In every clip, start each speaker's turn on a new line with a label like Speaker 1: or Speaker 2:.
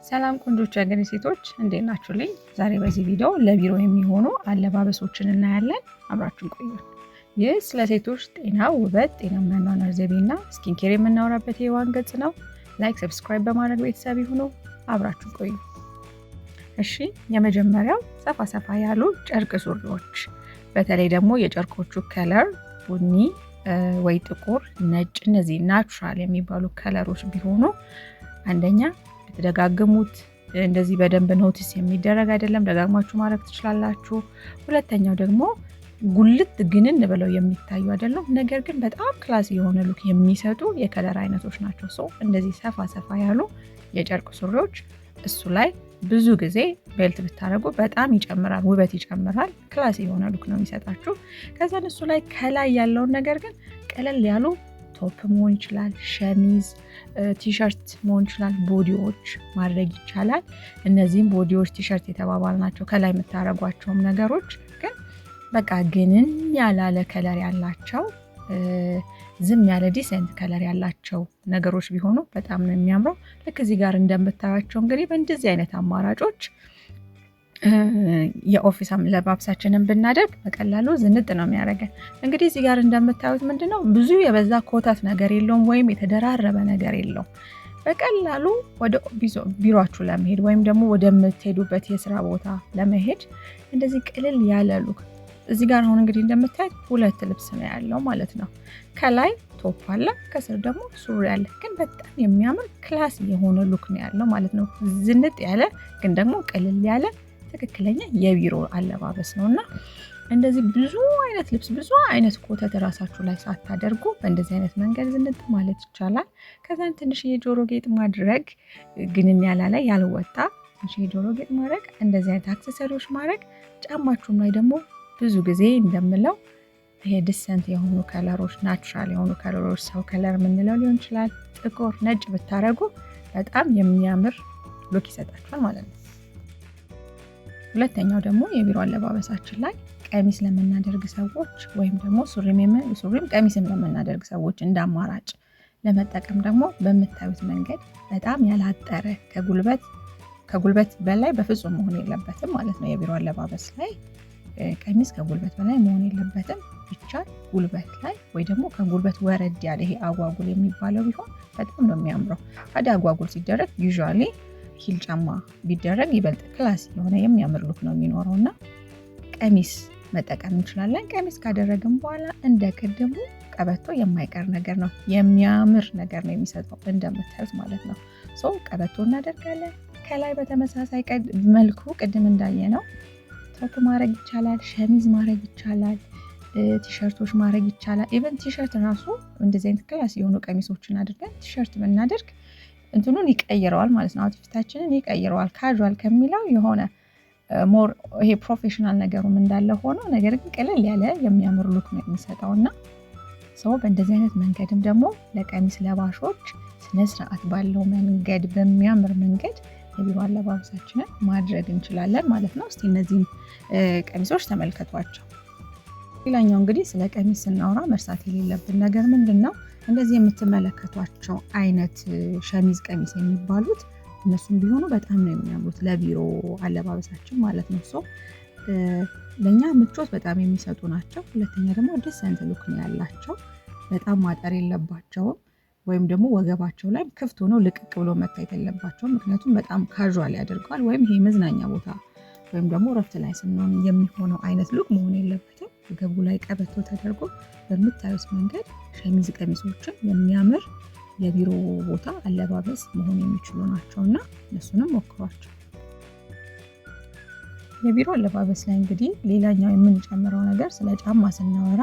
Speaker 1: ሰላም ቆንጆች ያገሬ ሴቶች እንዴት ናችሁልኝ? ዛሬ በዚህ ቪዲዮ ለቢሮ የሚሆኑ አለባበሶችን እናያለን። አብራችሁን ቆዩ። ይህ ስለ ሴቶች ጤና፣ ውበት፣ ጤናማ አኗኗር ዘይቤና ስኪን ኬር የምናወራበት የዋን ገጽ ነው። ላይክ፣ ሰብስክራይብ በማድረግ ቤተሰብ ይሁኑ። አብራችሁን ቆዩ። እሺ፣ የመጀመሪያው ሰፋ ሰፋ ያሉ ጨርቅ ሱሪዎች፣ በተለይ ደግሞ የጨርቆቹ ከለር ቡኒ ወይ ጥቁር፣ ነጭ፣ እነዚህ ናቹራል የሚባሉ ከለሮች ቢሆኑ አንደኛ የተደጋገሙት እንደዚህ በደንብ ኖቲስ የሚደረግ አይደለም፣ ደጋግማችሁ ማድረግ ትችላላችሁ። ሁለተኛው ደግሞ ጉልት ግንን ብለው የሚታዩ አይደለም፣ ነገር ግን በጣም ክላስ የሆነ ሉክ የሚሰጡ የከለር አይነቶች ናቸው። ሰው እንደዚህ ሰፋ ሰፋ ያሉ የጨርቅ ሱሪዎች እሱ ላይ ብዙ ጊዜ ቤልት ብታደርጉ በጣም ይጨምራል፣ ውበት ይጨምራል፣ ክላስ የሆነ ሉክ ነው የሚሰጣችሁ። ከዛ እሱ ላይ ከላይ ያለውን ነገር ግን ቀለል ያሉ ቶፕ መሆን ይችላል፣ ሸሚዝ፣ ቲሸርት መሆን ይችላል፣ ቦዲዎች ማድረግ ይቻላል። እነዚህም ቦዲዎች ቲሸርት የተባባልናቸው ከላይ የምታደርጓቸውም ነገሮች ግን በቃ ግንን ያላለ ከለር ያላቸው ዝም ያለ ዲሴንት ከለር ያላቸው ነገሮች ቢሆኑ በጣም ነው የሚያምረው። ልክ እዚህ ጋር እንደምታዩቸው እንግዲህ በእንደዚህ አይነት አማራጮች የኦፊስ አለባበሳችንን ብናደርግ በቀላሉ ዝንጥ ነው የሚያደርገን። እንግዲህ እዚህ ጋር እንደምታዩት ምንድነው ብዙ የበዛ ኮታት ነገር የለውም ወይም የተደራረበ ነገር የለውም። በቀላሉ ወደ ቢሮአችሁ ለመሄድ ወይም ደግሞ ወደምትሄዱበት የስራ ቦታ ለመሄድ እንደዚህ ቅልል ያለ ሉክ። እዚህ ጋር አሁን እንግዲህ እንደምታዩት ሁለት ልብስ ነው ያለው ማለት ነው። ከላይ ቶፕ አለ፣ ከስር ደግሞ ሱሪ አለ። ግን በጣም የሚያምር ክላስ የሆነ ሉክ ነው ያለው ማለት ነው። ዝንጥ ያለ ግን ደግሞ ቅልል ያለ ትክክለኛ የቢሮ አለባበስ ነውና እንደዚህ ብዙ አይነት ልብስ ብዙ አይነት ኮተት ራሳችሁ ላይ ሳታደርጉ በእንደዚህ አይነት መንገድ ዝንጥ ማለት ይቻላል። ከዛን ትንሽ የጆሮ ጌጥ ማድረግ ግንን ያላለ ያልወጣ ትንሽ የጆሮ ጌጥ ማድረግ፣ እንደዚህ አይነት አክሰሰሪዎች ማድረግ፣ ጫማችሁም ላይ ደግሞ ብዙ ጊዜ እንደምለው ይሄ ዲሰንት የሆኑ ከለሮች፣ ናቹራል የሆኑ ከለሮች፣ ሰው ከለር የምንለው ሊሆን ይችላል፣ ጥቁር፣ ነጭ ብታረጉ በጣም የሚያምር ሉክ ይሰጣችኋል ማለት ነው። ሁለተኛው ደግሞ የቢሮ አለባበሳችን ላይ ቀሚስ ለምናደርግ ሰዎች ወይም ደግሞ ሱሪም ቀሚስም ለምናደርግ ሰዎች እንደ አማራጭ ለመጠቀም ደግሞ በምታዩት መንገድ በጣም ያላጠረ ከጉልበት በላይ በፍጹም መሆን የለበትም ማለት ነው። የቢሮ አለባበስ ላይ ቀሚስ ከጉልበት በላይ መሆን የለበትም። ቢቻል ጉልበት ላይ ወይ ደግሞ ከጉልበት ወረድ ያለ ይሄ አጓጉል የሚባለው ቢሆን በጣም ነው የሚያምረው። ታዲያ አጓጉል ሲደረግ ዩዥዋሊ ሂል ጫማ ቢደረግ ይበልጥ ክላስ የሆነ የሚያምር ሉክ ነው የሚኖረው እና ቀሚስ መጠቀም እንችላለን። ቀሚስ ካደረግን በኋላ እንደ ቅድሙ ቀበቶ የማይቀር ነገር ነው፣ የሚያምር ነገር ነው የሚሰጠው እንደምታዩት ማለት ነው። ሶ ቀበቶ እናደርጋለን። ከላይ በተመሳሳይ መልኩ ቅድም እንዳየ ነው ቶፕ ማድረግ ይቻላል፣ ሸሚዝ ማድረግ ይቻላል፣ ቲሸርቶች ማድረግ ይቻላል። ኢቨን ቲሸርት ራሱ እንደዚህ አይነት ክላስ የሆኑ ቀሚሶችን አድርገን ቲሸርት ብናደርግ እንትኑን ይቀይረዋል ማለት ነው። አውትፊታችንን ይቀይረዋል። ካዥዋል ከሚለው የሆነ ሞር ይሄ ፕሮፌሽናል ነገሩም እንዳለ ሆኖ ነገር ግን ቀለል ያለ የሚያምር ሉክ ነው የሚሰጠውና ሰው በእንደዚህ አይነት መንገድም ደግሞ ለቀሚስ ለባሾች ስነ ስርዓት ባለው መንገድ በሚያምር መንገድ የቢሮ አለባበሳችንን ማድረግ እንችላለን ማለት ነው። እስቲ እነዚህም ቀሚሶች ተመልከቷቸው። ሌላኛው እንግዲህ ስለ ቀሚስ ስናወራ መርሳት የሌለብን ነገር ምንድነው? እንደዚህ የምትመለከቷቸው አይነት ሸሚዝ ቀሚስ የሚባሉት እነሱም ቢሆኑ በጣም ነው የሚያምሩት ለቢሮ አለባበሳችን ማለት ነው። ሶ ለኛ ምቾት በጣም የሚሰጡ ናቸው። ሁለተኛ ደግሞ ዲሰንት ሉክ ነው ያላቸው። በጣም ማጠር የለባቸውም ወይም ደግሞ ወገባቸው ላይ ክፍት ሆኖ ልቅቅ ብሎ መታየት የለባቸውም። ምክንያቱም በጣም ካዥዋል ያደርገዋል። ወይም ይሄ መዝናኛ ቦታ ወይም ደግሞ ረፍት ላይ ስንሆን የሚሆነው አይነት ሉክ መሆን የለበትም። ወገቡ ላይ ቀበቶ ተደርጎ በምታዩት መንገድ ሸሚዝ ቀሚሶችን የሚያምር የቢሮ ቦታ አለባበስ መሆን የሚችሉ ናቸውና እነሱንም ሞክሯቸው። የቢሮ አለባበስ ላይ እንግዲህ ሌላኛው የምንጨምረው ነገር ስለ ጫማ ስናወራ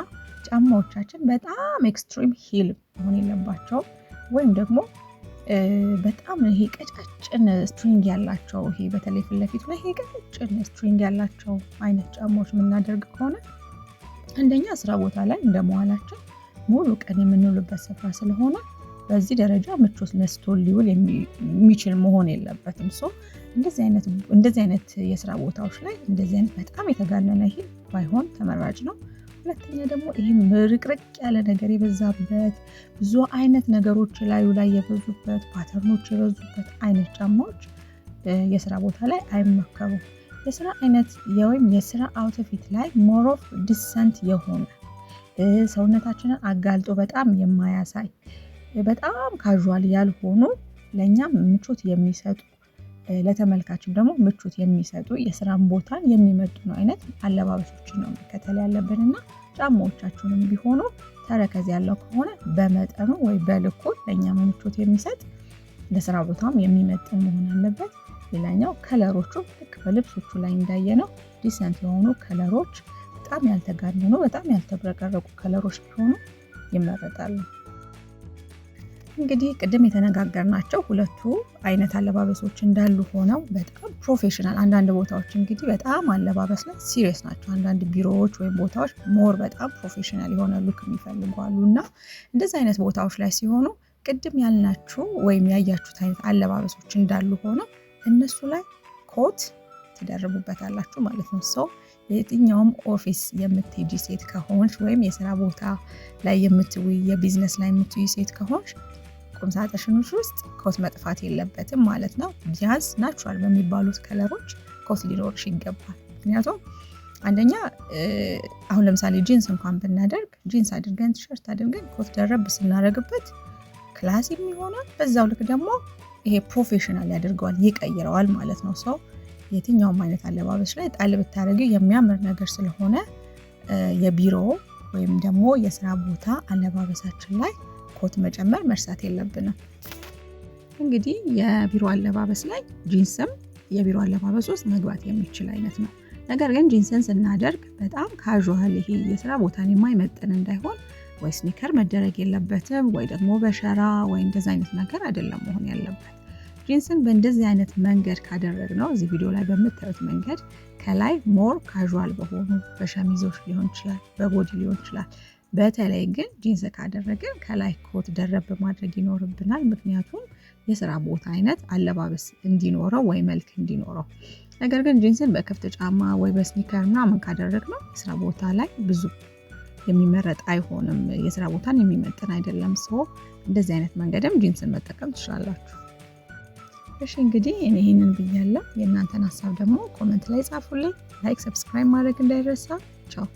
Speaker 1: ጫማዎቻችን በጣም ኤክስትሪም ሂል መሆን የለባቸውም ወይም ደግሞ በጣም ይሄ ቀጫጭን ስትሪንግ ያላቸው ይሄ በተለይ ፊት ለፊቱ ላይ ይሄ ቀጫጭን ስትሪንግ ያላቸው አይነት ጫማዎች የምናደርግ ከሆነ አንደኛ ስራ ቦታ ላይ እንደመዋላችን ሙሉ ቀን የምንውልበት ስፍራ ስለሆነ በዚህ ደረጃ ምቾት ነስቶን ሊውል የሚችል መሆን የለበትም። ሶ እንደዚህ አይነት የስራ ቦታዎች ላይ እንደዚህ አይነት በጣም የተጋነነ ሂል ባይሆን ተመራጭ ነው። ሁለተኛ ደግሞ ይሄ ምርቅርቅ ያለ ነገር የበዛበት ብዙ አይነት ነገሮች ላይ የበዙበት ፓተርኖች የበዙበት አይነት ጫማዎች የስራ ቦታ ላይ አይመከሩም። የስራ አይነት ወይም የስራ አውትፊት ላይ ሞር ኦፍ ዲሰንት የሆነ ሰውነታችንን አጋልጦ በጣም የማያሳይ በጣም ካዥዋል ያልሆኑ ለእኛም ምቾት የሚሰጡ ለተመልካችም ደግሞ ምቾት የሚሰጡ የስራን ቦታን የሚመጥኑ አይነት አለባበሶችን ነው መከተል ያለብንና ጫማዎቻችንም ቢሆኑ ተረከዝ ያለው ከሆነ በመጠኑ ወይ በልኩ ለእኛም ምቾት የሚሰጥ ለስራ ቦታም የሚመጥን መሆን አለበት። ሌላኛው ከለሮቹ ልክ በልብሶቹ ላይ እንዳየነው ዲሰንት የሆኑ ከለሮች፣ በጣም ያልተጋነኑ በጣም ያልተብረቀረቁ ከለሮች ቢሆኑ ይመረጣሉ። እንግዲህ ቅድም የተነጋገርናቸው ሁለቱ አይነት አለባበሶች እንዳሉ ሆነው በጣም ፕሮፌሽናል አንዳንድ ቦታዎች እንግዲህ በጣም አለባበስ ላይ ሲሪየስ ናቸው። አንዳንድ ቢሮዎች ወይም ቦታዎች ሞር በጣም ፕሮፌሽናል የሆነ ሉክ የሚፈልጉ አሉ እና እንደዚህ አይነት ቦታዎች ላይ ሲሆኑ ቅድም ያልናችሁ ወይም ያያችሁት አይነት አለባበሶች እንዳሉ ሆነው እነሱ ላይ ኮት ትደርቡበታላችሁ ማለት ነው። ሰው የትኛውም ኦፊስ የምትሄጂ ሴት ከሆንሽ ወይም የስራ ቦታ ላይ የምትውይ የቢዝነስ ላይ የምትውይ ሴት ከሆንሽ ቁምሳጥንሽ ውስጥ ኮት መጥፋት የለበትም ማለት ነው። ቢያንስ ናቹራል በሚባሉት ከለሮች ኮት ሊኖርሽ ይገባል። ምክንያቱም አንደኛ አሁን ለምሳሌ ጂንስ እንኳን ብናደርግ ጂንስ አድርገን ቲሸርት አድርገን ኮት ደረብ ስናደርግበት ክላስ የሚሆነው በዛው ልክ ደግሞ ይሄ ፕሮፌሽናል ያደርገዋል ይቀይረዋል ማለት ነው። ሰው የትኛውም አይነት አለባበስ ላይ ጣል ብታደርጊው የሚያምር ነገር ስለሆነ የቢሮ ወይም ደግሞ የስራ ቦታ አለባበሳችን ላይ ኮት መጨመር መርሳት የለብንም። እንግዲህ የቢሮ አለባበስ ላይ ጂንስም የቢሮ አለባበስ ውስጥ መግባት የሚችል አይነት ነው። ነገር ግን ጂንስን ስናደርግ በጣም ካዥዋል ይሄ የስራ ቦታን የማይመጥን እንዳይሆን ወይ ስኒከር መደረግ የለበትም ወይ ደግሞ በሸራ ወይ እንደዚህ አይነት ነገር አይደለም መሆን ያለበት። ጂንስን በእንደዚህ አይነት መንገድ ካደረግነው እዚህ ቪዲዮ ላይ በምታዩት መንገድ ከላይ ሞር ካዥዋል በሆኑ በሸሚዞች ሊሆን ይችላል፣ በቦዲ ሊሆን ይችላል። በተለይ ግን ጂንስ ካደረግን ከላይ ኮት ደረብ ማድረግ ይኖርብናል። ምክንያቱም የስራ ቦታ አይነት አለባበስ እንዲኖረው ወይ መልክ እንዲኖረው። ነገር ግን ጂንስን በክፍት ጫማ ወይ በስኒከር ምናምን ካደረግነው የስራ ቦታ ላይ ብዙ የሚመረጥ አይሆንም። የስራ ቦታን የሚመጥን አይደለም። ሰው እንደዚህ አይነት መንገድም ጂንስን መጠቀም ትችላላችሁ። እሺ እንግዲህ እኔ ይሄንን ብያለሁ። የእናንተን ሀሳብ ደግሞ ኮሜንት ላይ ጻፉልኝ። ላይክ፣ ሰብስክራይብ ማድረግ እንዳይረሳ። ቻው።